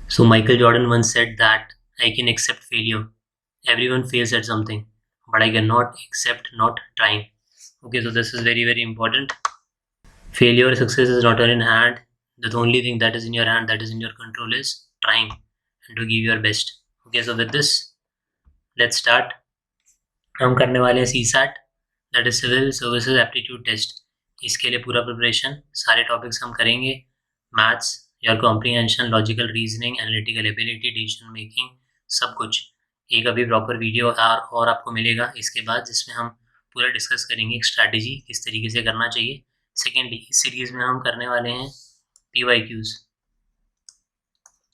So Michael Jordan once said that I can accept failure. Everyone fails at something, but I cannot accept not trying. Okay, so this is very, very important. Failure or success is not in hand. The only thing that is in your hand, that is in your control, is trying and to give your best. Okay, so with this, let's start. हम करने वाले हैं CSAT, that is civil services aptitude test. इसके लिए पूरा preparation, सारे topics हम करेंगे. Maths, your comprehension, logical reasoning, analytical ability, decision making, सब कुछ. एक अभी प्रॉपर वीडियो और आपको मिलेगा इसके बाद, जिसमें हम पूरा डिस्कस करेंगे एक स्ट्रैटेजी किस तरीके से करना चाहिए. सेकेंडली, इस सीरीज़ में हम करने वाले हैं PYQs,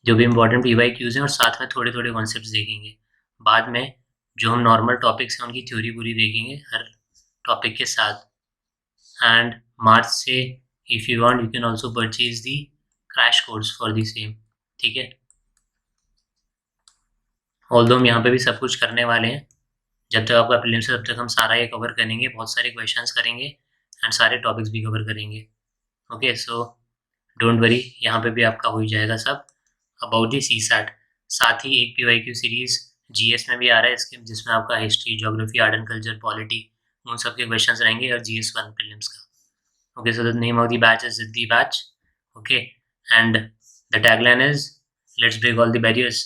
जो भी इंपॉर्टेंट PYQs हैं, और साथ में थोड़े थोड़े कॉन्सेप्ट्स देखेंगे. बाद में जो हम नॉर्मल टॉपिक्स हैं उनकी थ्योरी पूरी देखेंगे हर टॉपिक के साथ. एंड मार्च से if you want you can also purchase the crash course for the same. ठीक है, ऑल्दो हम यहाँ पे भी सब कुछ करने वाले हैं. जब तक आपका प्रीलिम्स है तब तक हम सारा ये कवर करेंगे, बहुत सारे क्वेश्चंस करेंगे एंड सारे टॉपिक्स भी कवर करेंगे. ओके, सो डोंट वरी, यहाँ पे भी आपका हो ही जाएगा सब अबाउट दी CSAT. साथ ही एक PYQ सीरीज़ GS में भी आ रहा है इसके, जिसमें आपका history, geography, art and culture, polity, उन सब के क्वेश्चंस रहेंगे, और GS1 प्रीलिम्स का. Okay, so the name of the batch is Siddhi Batch. Okay, and the tagline is "Let's break all the barriers."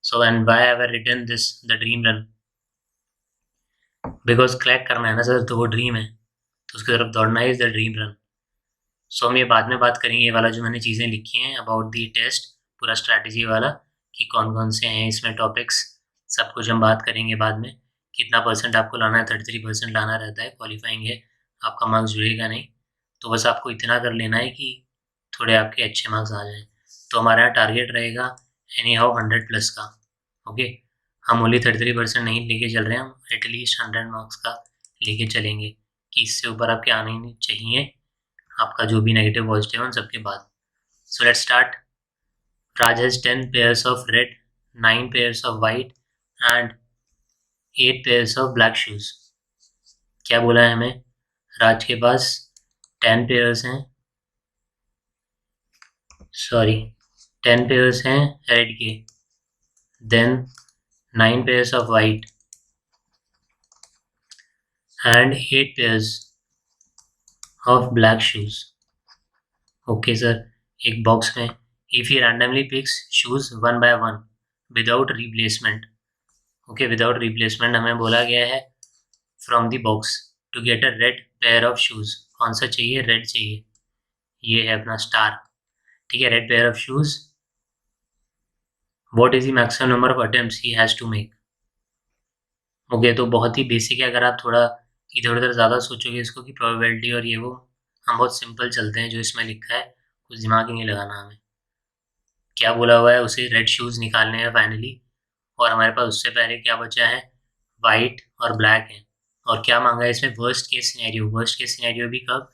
So, and why have I written this, the dream run? Because crack करना है ना sir, तो वो dream है, तो उसकी तरफ दौड़ना है, इज द ड्रीम रन. सो हम ये बाद में बात करेंगे, ये वाला जो मैंने चीज़ें लिखी हैं अबाउट दी टेस्ट, पूरा स्ट्रैटेजी वाला, कि कौन कौन से हैं इसमें टॉपिक्स, सब कुछ हम बात करेंगे बाद में. कितना परसेंट आपको लाना है, 33% लाना रहता है, क्वालिफाइंग है, आपका मार्क्स जुड़ेगा नहीं. तो बस आपको इतना कर लेना है कि थोड़े आपके अच्छे मार्क्स आ जाएं. तो हमारा यहाँ टारगेट रहेगा एनी हाउ 100+ का. ओके, हम ओनली 33% नहीं लेके चल रहे हैं, हम एटलीस्ट 100 मार्क्स का लेके चलेंगे, कि इससे ऊपर आपके आने ही नहीं चाहिए, आपका जो भी नेगेटिव पॉजिटिव है उन सबके बाद. So let's start. Raj has 10 pairs of red, 9 pairs of white and 8 pairs of black shoes. क्या बोला है हमें? राज के पास 10 पेयर्स हैं, सॉरी 10 पेयर्स हैं रेड के, then 9 pairs of white and 8 pairs of black shoes. Okay sir, एक बॉक्स में if he randomly picks shoes 1 by 1 without replacement. Okay, without replacement हमें बोला गया है from the box to get a red pair of shoes. कौन सा चाहिए? Red चाहिए. ये है अपना स्टार. ठीक है, red pair of shoes. What is the maximum number of attempts he has to make. Okay, तो बहुत ही बेसिक है. अगर आप थोड़ा इधर उधर ज़्यादा सोचोगे इसको कि प्रोबेबिलिटी और ये वो, हम बहुत सिंपल चलते हैं. जो इसमें लिखा है कुछ दिमाग ही नहीं लगाना हमें. क्या बोला हुआ है? उसे रेड शूज़ निकालने हैं फाइनली, और हमारे पास उससे पहले क्या बचा है? वाइट और ब्लैक है. और क्या मांगा है इसमें? Worst case scenario. Worst case scenario भी कब?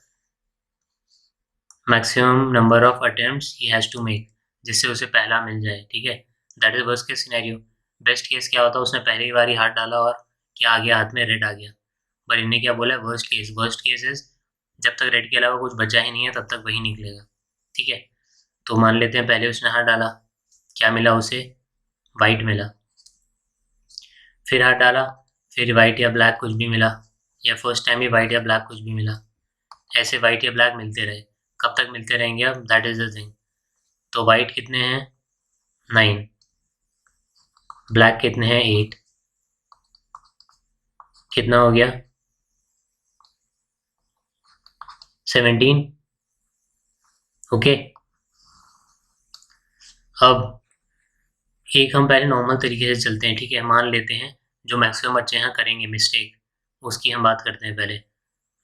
Maximum number of attempts he has to make, जिससे उसे पहला मिल जाए. ठीक है, that is worst case scenario. Best case क्या होता है? उसने पहली बार ही हाथ डाला और क्या आ गया हाथ में? रेड आ गया. पर इनने क्या बोला है? Worst case. Worst case is जब तक रेड के अलावा कुछ बचा ही नहीं है तब तक वही निकलेगा. ठीक है, तो मान लेते हैं पहले उसने हाथ डाला, क्या मिला उसे? वाइट मिला. फिर हाथ डाला, फिर वाइट या ब्लैक कुछ भी मिला, या फर्स्ट टाइम ही वाइट या ब्लैक कुछ भी मिला. ऐसे वाइट या ब्लैक मिलते रहे. कब तक मिलते रहेंगे अब? That is the thing. तो वाइट कितने हैं? 9. ब्लैक कितने हैं? 8. कितना हो गया? 17. ओके, अब एक हम पहले नॉर्मल तरीके से चलते हैं. ठीक है, मान लेते हैं जो मैक्सिमम बच्चे यहाँ करेंगे मिस्टेक, उसकी हम बात करते हैं पहले.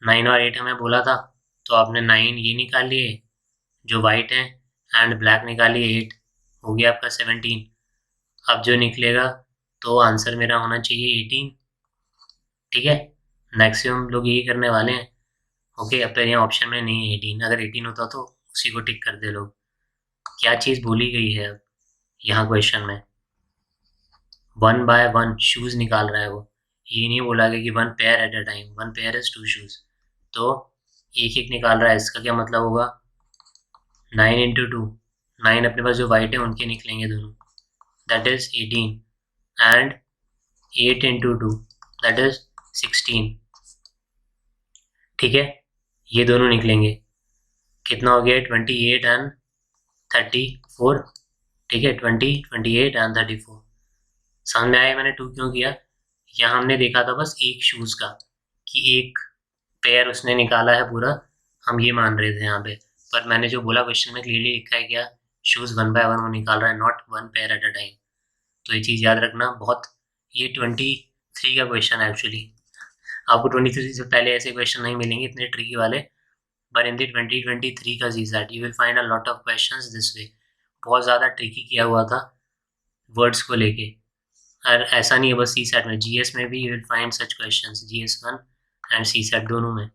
9 और 8 हमें बोला था, तो आपने 9 ये निकाल लिए जो वाइट है, एंड ब्लैक निकालिए 8, हो गया आपका 17. अब जो निकलेगा, तो आंसर मेरा होना चाहिए 18. ठीक है, मैक्सिमम लोग यही करने वाले हैं. ओके, अब तो यहाँ ऑप्शन में नहीं है 18. अगर 18 होता तो उसी को टिक कर दे लोग. क्या चीज़ बोली गई है अब यहाँ क्वेश्चन में? 1 by 1 शूज़ निकाल रहा है वो. ये नहीं बोला गया कि 1 pair at a time. 1 pair is 2 shoes. तो एक एक निकाल रहा है. इसका क्या मतलब होगा? 9 into 2, 9 अपने पास जो वाइट है उनके निकलेंगे दोनों, that is 18 and 8 into 2 that is 16। ठीक है, ये दोनों निकलेंगे, कितना हो गया 28 एंड 34। ठीक है, 20, 28 एंड 34। समझ में आया मैंने 2 क्यों किया? यहाँ हमने देखा था बस एक शूज़ का कि एक पेयर उसने निकाला है पूरा, हम ये मान रहे थे यहाँ पे, पर मैंने जो बोला क्वेश्चन में क्लियरली लिखा है क्या, शूज़ 1 बाय 1 वो निकाल रहा है, not 1 pair at a time. तो ये चीज़ याद रखना बहुत। ये 23 का क्वेश्चन है एक्चुअली, आपको 23 से पहले ऐसे क्वेश्चन नहीं मिलेंगे इतने ट्रिकी वाले, बट इन दी 2023 का GSAT you will find a lot of questions this way. बहुत ज़्यादा ट्रिकी किया हुआ था वर्ड्स को लेके, और ऐसा नहीं है बस सी सेट में, जीएस में भी you will find such questions, GS1 and C SAT दोनों में,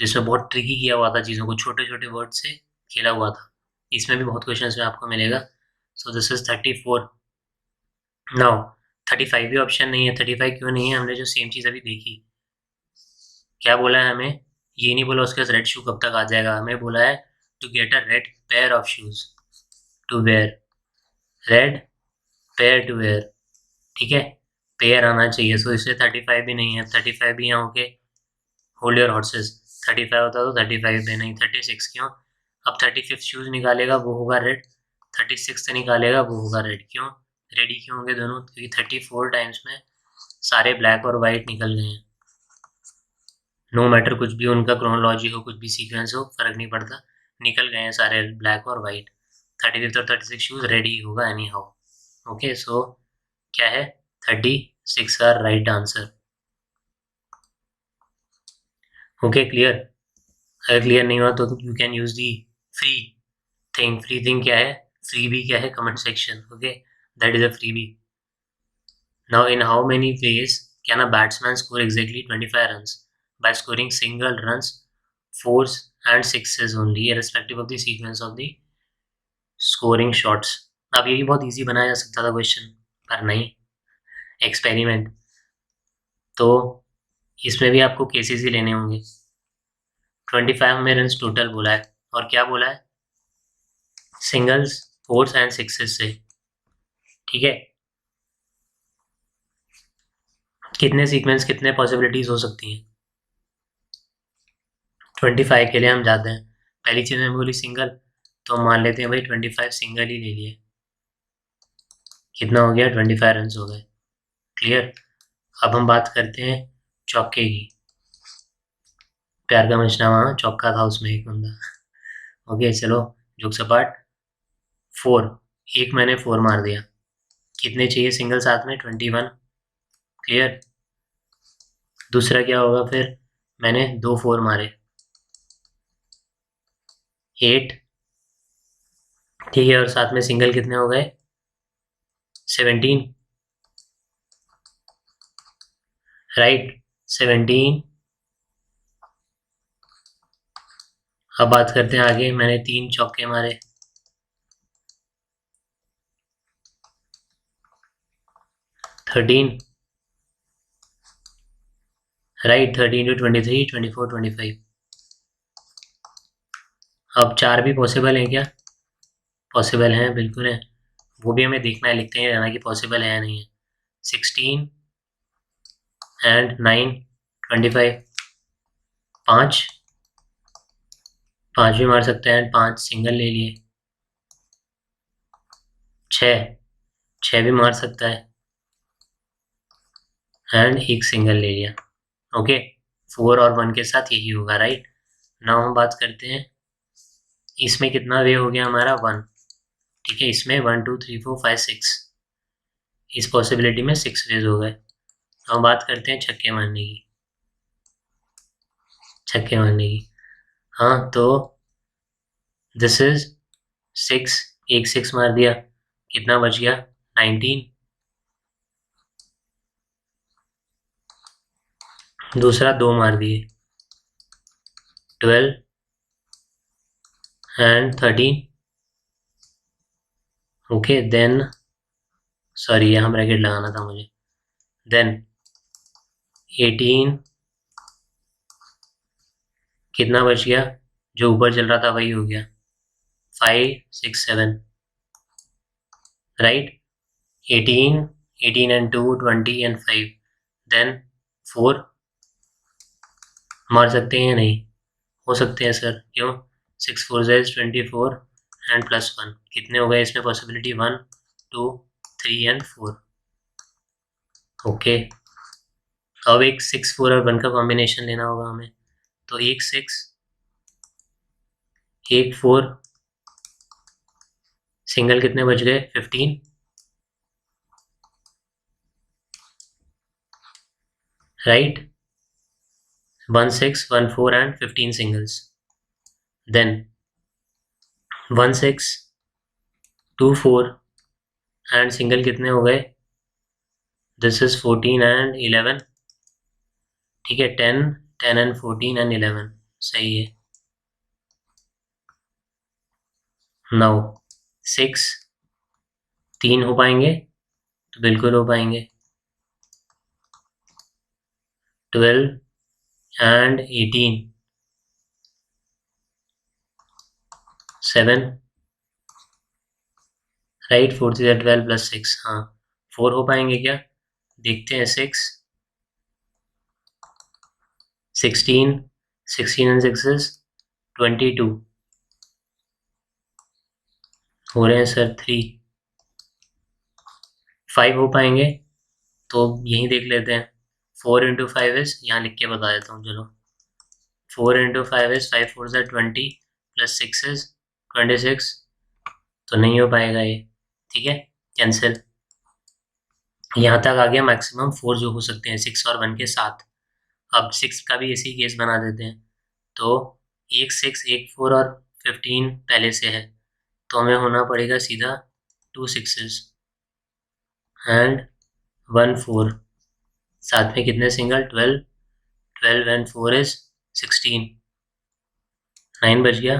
जिसमें बहुत ट्रिकी किया हुआ था चीज़ों को, छोटे छोटे वर्ड से खेला हुआ था। इसमें भी बहुत क्वेश्चंस में आपको मिलेगा। So this is 34। नाउ 35 भी ऑप्शन नहीं है। 35 क्यों नहीं है? हमने जो सेम चीज़ अभी देखी, क्या बोला है हमें, ये नहीं बोला उसके पास रेड शू कब तक आ जाएगा, हमें बोला है to get a red pair of shoes to wear, red pair to wear. ठीक है, पेयर आना चाहिए, सो इससे 35 भी नहीं है। 35 भी यहाँ होके होल्ड योर हॉर्सेस, 35 होता तो 35 पे नहीं, 36 क्यों? अब 35th शूज निकालेगा वो होगा रेड, 36th निकालेगा वो होगा रेड। क्यों रेडी क्यों होंगे दोनों? क्योंकि 34 टाइम्स में सारे ब्लैक और वाइट निकल गए हैं। नो मैटर कुछ भी उनका क्रोनोलॉजी हो, कुछ भी सीक्वेंस हो, फर्क नहीं पड़ता, निकल गए हैं सारे ब्लैक और वाइट। 35 और 36 शूज रेडी होगा एनी हाउ। ओके, सो क्या है 36 का राइट आंसर। Okay clear? अगर क्लियर नहीं हुआ तो you can use the free thing. Free thing क्या है? फ्री बी क्या है? Comment section. Okay, that is a freebie. Now in how many ways can a batsman score exactly 25 runs by scoring single runs, fours and sixes only, irrespective of the sequence of the scoring shots। अब ये भी बहुत easy बनाया जा सकता था question, पर नहीं, एक्सपेरिमेंट। तो इसमें भी आपको केसेस ही लेने होंगे। 25 में रन टोटल बोला है, और क्या बोला है? सिंगल्स, फोर्स एंड सिक्सेस से। ठीक है, कितने सीक्वेंस, कितने पॉसिबिलिटीज हो सकती हैं? 25 के लिए हम जाते हैं, पहली चीज़ में बोली सिंगल, तो हम मान लेते हैं भाई 25 सिंगल ही ले लिए, कितना हो गया 25 रन हो गए। क्लियर? अब हम बात करते हैं चौके की। प्यार का मशनामा चौका था उसमें एक बंदा। ओके चलो, जोक सपाट। 4, एक मैंने 4 मार दिया, कितने चाहिए सिंगल साथ में? 21। क्लियर? दूसरा क्या होगा फिर? मैंने 2 4 मारे, 8। ठीक है, और साथ में सिंगल कितने हो गए? 17। राइट, 17। अब बात करते हैं आगे, मैंने 3 चौके मारे, 13। Right, 13 to 23, 24, 25। अब 4 भी पॉसिबल हैं क्या? पॉसिबल हैं, बिल्कुल है, वो भी हमें देखना है, लिखते ही रहना कि पॉसिबल है या नहीं है। 16 एंड 9, 25। 5 भी मार सकते हैं, 5 सिंगल ले लिए। 6 भी मार सकता है, एंड एक सिंगल ले लिया। ओके, 4 और 1 के साथ यही होगा। राइट, नाउ हम बात करते हैं, इसमें कितना वे हो गया हमारा? 1। ठीक है, इसमें 1 2 3 4 5 6, इस पॉसिबिलिटी में 6 वेज हो गए। हम बात करते हैं छक्के मारने की, छक्के मारने की। हाँ, तो दिस इज 6, एक 6 मार दिया, कितना बच गया? 19। दूसरा 2 मार दिए, 12 एंड 13। ओके देन, सॉरी यहाँ ब्रैकेट लगाना था मुझे, देन 18। कितना बच गया? जो ऊपर चल रहा था वही हो गया, 5 6 7, right? 18 and 2 20 and 5, then 4 मार सकते हैं या नहीं? हो सकते हैं सर, क्यों? 6 4 is 24 एंड प्लस 1, कितने हो गए इसमें पॉसिबिलिटी? 1 2 3 एंड 4। ओके, अब एक 6 4 और 1 का कॉम्बिनेशन लेना होगा हमें, तो एक 6 एक 4, सिंगल कितने बच गए? 15, right? 1 6 1 4 and 15 singles, then 1 6 2 4 and single कितने हो गए? दिस इज 14 and 11, ठीक है? 10 10 and 14 and 11, सही है। नाउ 6 3 हो पाएंगे? तो बिल्कुल हो पाएंगे। 12 and 18, 7, राइट? 4 3 12 प्लस 6, हाँ 4 हो पाएंगे क्या? देखते हैं। 6 16 16 and 6 is 22, हो रहे हैं सर 3। 5 हो पाएंगे? तो यहीं देख लेते हैं। 4 इंटू 5 इज, यहाँ लिख के बता देता हूँ, चलो। 4 into 5 is 5 4 is 20 plus 6 is 26, तो नहीं हो पाएगा ये, ठीक है? कैंसिल। यहाँ तक आ गया मैक्सिमम 4 जो हो सकते हैं 6 और 1 के साथ। अब 6 का भी इसी केस बना देते हैं, तो एक 6 एक 4 और 15 पहले से है, तो हमें होना पड़ेगा सीधा 2 6s एंड 1 4, साथ में कितने सिंगल? 12 12 एंड 4 इज 16, 9 बच गया।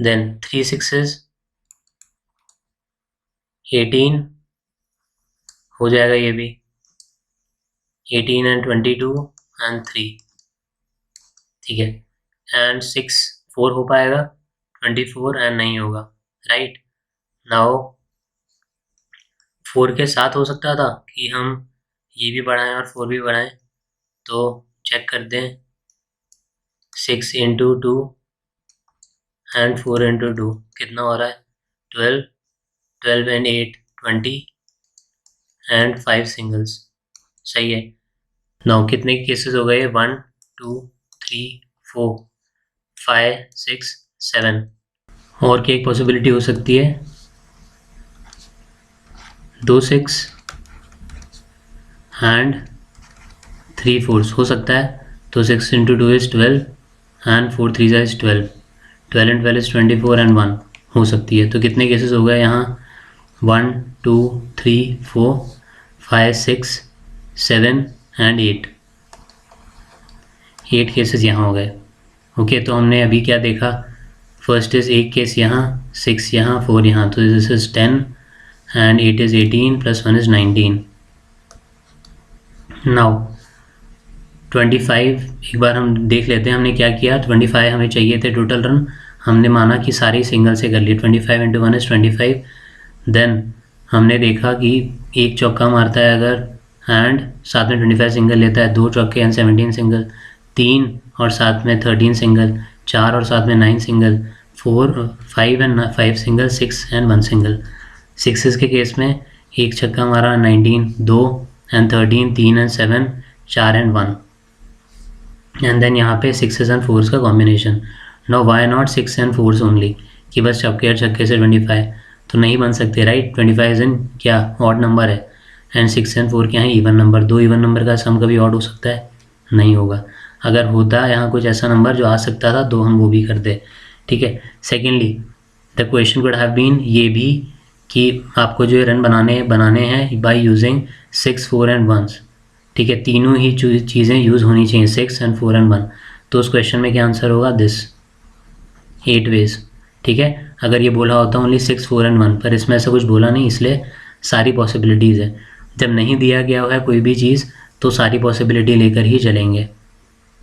देन 3 6s 18 हो जाएगा ये भी, 18 एंड 22 एंड 3, ठीक है? एंड 6 4 हो पाएगा? 24 एंड नहीं होगा, राइट? नाउ 4 के साथ हो सकता था कि हम ये भी बढ़ाएं और 4 भी बढ़ाएं, तो चेक करते हैं। 6 इंटू 2 एंड 4 इंटू 2 कितना हो रहा है? 12 12 एंड 8 20 एंड 5 सिंगल्स, सही है। नाउ कितने केसेस हो गए? 1 2 3 4 5 6 7, और क्या एक पॉसिबिलिटी हो सकती है? 2 6 एंड 3 4 हो सकता है, तो 6 into 2 is 12 and 4 3 is 12, 12 and 12 is 24 and 1 हो सकती है। तो कितने केसेस हो गए यहाँ? 1 2 3 4 5 6 7 एंड 8 केसेस यहाँ हो गए। ओके, तो हमने अभी क्या देखा? फर्स्ट इज एक केस यहाँ, 6 यहाँ, 4 यहाँ, तो this is 10 and 8 is 18 plus 1 is 19। Now 25 एक बार हम देख लेते हैं हमने क्या किया। 25 हमें चाहिए थे टोटल रन, हमने माना कि सारी सिंगल से कर लिए। 25 इंटू 1 इज 25, देन हमने देखा कि एक चौका मारता है अगर एंड साथ में 25 सिंगल लेता है, 2 चौके एंड 17 सिंगल, 3 और साथ में 13 सिंगल, 4 और साथ में 9 single, 4 5 and 5 single, 6 and 1 single. 6 के केस में एक छक्का मारा 19, 2 and 13, 3 and 7, 4 and 1, and then यहाँ पे 6s एंड 4s का combination. No why not 6 and 4s only, कि बस चौके और छक्के से 25, तो नहीं बन सकते, राइट? 25 इज इन क्या ऑड नंबर है, एंड 6 एंड 4 क्या है? Even number. 2 इवन नंबर का सम कभी ऑड हो सकता है? नहीं होगा। अगर होता यहाँ कुछ ऐसा नंबर जो आ सकता था तो हम वो भी करते, ठीक है? Secondly the question could have been ये भी कि आपको जो रन बनाने हैं बाय यूजिंग 6 4 एंड 1, ठीक है? तीनों ही चीज़ें यूज़ होनी चाहिए, 6 एंड 4 एंड 1। तो उस क्वेश्चन में क्या आंसर होगा? दिस 8 वेज, ठीक है? अगर ये बोला होता ओनली 6 4 एंड 1, पर इसमें ऐसा कुछ बोला नहीं, इसलिए सारी पॉसिबिलिटीज़ है। जब नहीं दिया गया है कोई भी चीज़ तो सारी पॉसिबिलिटी लेकर ही चलेंगे।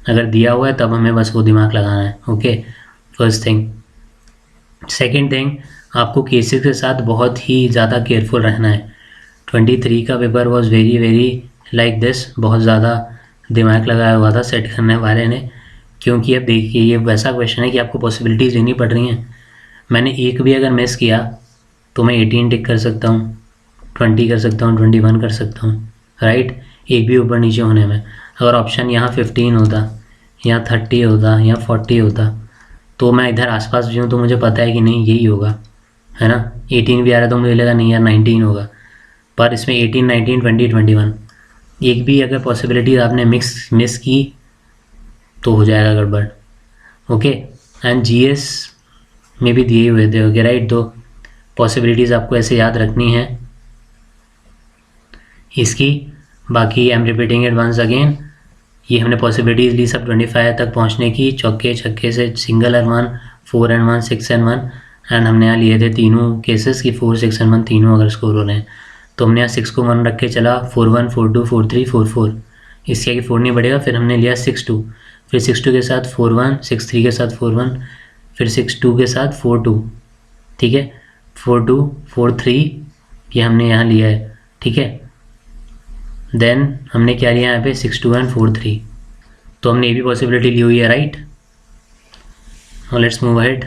अगर दिया हुआ है तब हमें बस वो दिमाग लगाना है। Okay, first thing. Second thing, आपको केसेस के साथ बहुत ही ज़्यादा केयरफुल रहना है। 23 का paper was very very like this, बहुत ज़्यादा दिमाग लगाया हुआ था सेट करने वाले ने, क्योंकि अब देखिए ये वैसा क्वेश्चन है कि आपको पॉसिबिलिटीज़ लेनी पड़ रही हैं। मैंने एक भी अगर मिस किया तो मैं 18 टिक कर सकता हूँ, 20 कर सकता हूँ, 21 कर सकता हूँ, राइट। एक भी ऊपर नीचे होने में, अगर ऑप्शन यहाँ 15 होता, यहाँ 30 होता, यहाँ 40 होता, तो मैं इधर आसपास भी हूँ तो मुझे पता है कि नहीं यही होगा, है ना। 18 भी आ रहा है तो मुझे लगा नहीं यार 19 होगा, पर इसमें 18, 19, 20, 21 एक भी अगर पॉसिबिलिटीज आपने मिस की तो हो जाएगा गड़बड़। ओके, एंड जीएस में भी दिए हुए थे। ओके राइट, तो पॉसिबिलिटीज़ आपको ऐसे याद रखनी है इसकी। बाकी I am repeating it once again, ये हमने पॉसिबिलिटीज़ ली सब 25 तक पहुंचने की, चौके छक्के से, single and 1, 4 and 1, 6 and 1, and हमने यहाँ लिए थे तीनों केसेस की 4, 6 एंड 1 तीनों अगर स्कोर हो रहे हैं तो हमने यहाँ 6 को 1 रख के चला, 4, 1, 4, 2, 4, 3, 4, 4, इसके आगे 4 नहीं बढ़ेगा। फिर हमने लिया 6, 2, फिर 6, 2 के साथ 4, 1, 6, 3 के साथ 4, 1, फिर 6, 2 के साथ 4, 2, ठीक है, 4, 2, 4, 3, ये हमने यहाँ लिया है, ठीक है। देन हमने क्या लिया यहाँ पे 6, 2 एंड 4, 3, तो हमने ये भी पॉसिबिलिटी ली हुई है, right. Now let's move ahead,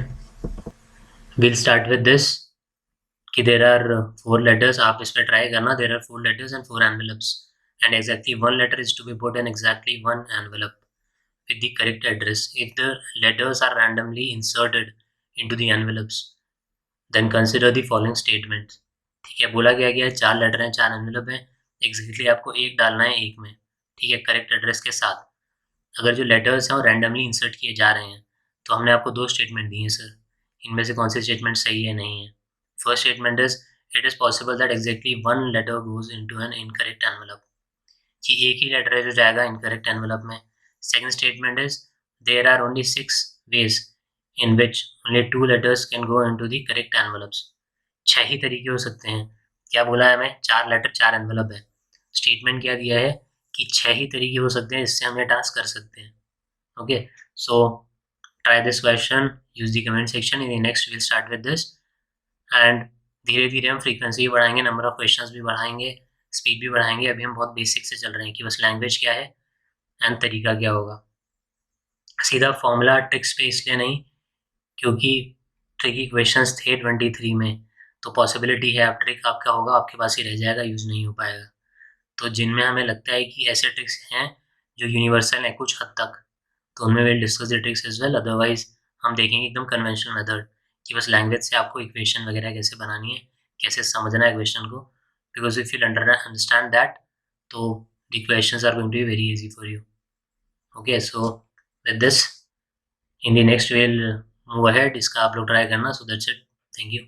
will start with this कि देर आर 4 लेटर्स, आप इसमें ट्राई करना, there are 4 letters and 4 envelopes and exactly 1 letter is to be put in exactly 1 envelope with the correct address. If the letters are randomly inserted into the envelopes, then consider the following statements. ठीक है, बोला गया है 4 letter हैं, 4 envelope हैं, exactly आपको एक डालना है एक में, ठीक है, करेक्ट एड्रेस के साथ। अगर जो लेटर्स हैं वो रैंडमली इंसर्ट किए जा रहे हैं तो हमने आपको 2 स्टेटमेंट दिए हैं सर, इनमें से कौन सी स्टेटमेंट सही है नहीं है। First statement is it is possible that exactly 1 letter goes into an incorrect envelope, कि एक ही लेटर है जो जाएगा इनकरेक्ट एनवेलप में। Second statement is there are only 6 ways in which only 2 letters can go into the correct envelopes, 6 ही तरीके हो सकते हैं। क्या बोला है हमें, 4 लेटर 4 एनवेलप है, स्टेटमेंट क्या दिया है कि 6 ही तरीके हो सकते हैं, इससे हम ये टास्क कर सकते हैं। Okay, so try this question, use the comment section, in the next we'll start with this, and धीरे धीरे हम फ्रीक्वेंसी भी बढ़ाएंगे, नंबर ऑफ क्वेश्चंस भी बढ़ाएंगे, स्पीड भी बढ़ाएंगे। अभी हम बहुत बेसिक से चल रहे हैं कि बस लैंग्वेज क्या है एंड तरीका क्या होगा। सीधा फॉर्मूला ट्रिक्स पे इसलिए नहीं क्योंकि ट्रिकी क्वेश्चंस थे 23 में, तो पॉसिबिलिटी है आप ट्रिक आपका होगा आपके पास ही रह जाएगा, यूज़ नहीं हो पाएगा। तो जिनमें हमें लगता है कि ऐसे ट्रिक्स हैं जो यूनिवर्सल हैं कुछ हद तक, तो उनमें will discuss the tricks as well. Otherwise हम देखेंगे एकदम कन्वेंशनल मेथड कि बस लैंग्वेज से आपको इक्वेशन वगैरह कैसे बनानी है, कैसे समझना है इक्वेशन को, because if you understand that तो the equations are going to be very easy for you. Okay, so with this in the next will move ahead, इसका आप लोग ट्राई करना। So that's it, thank you.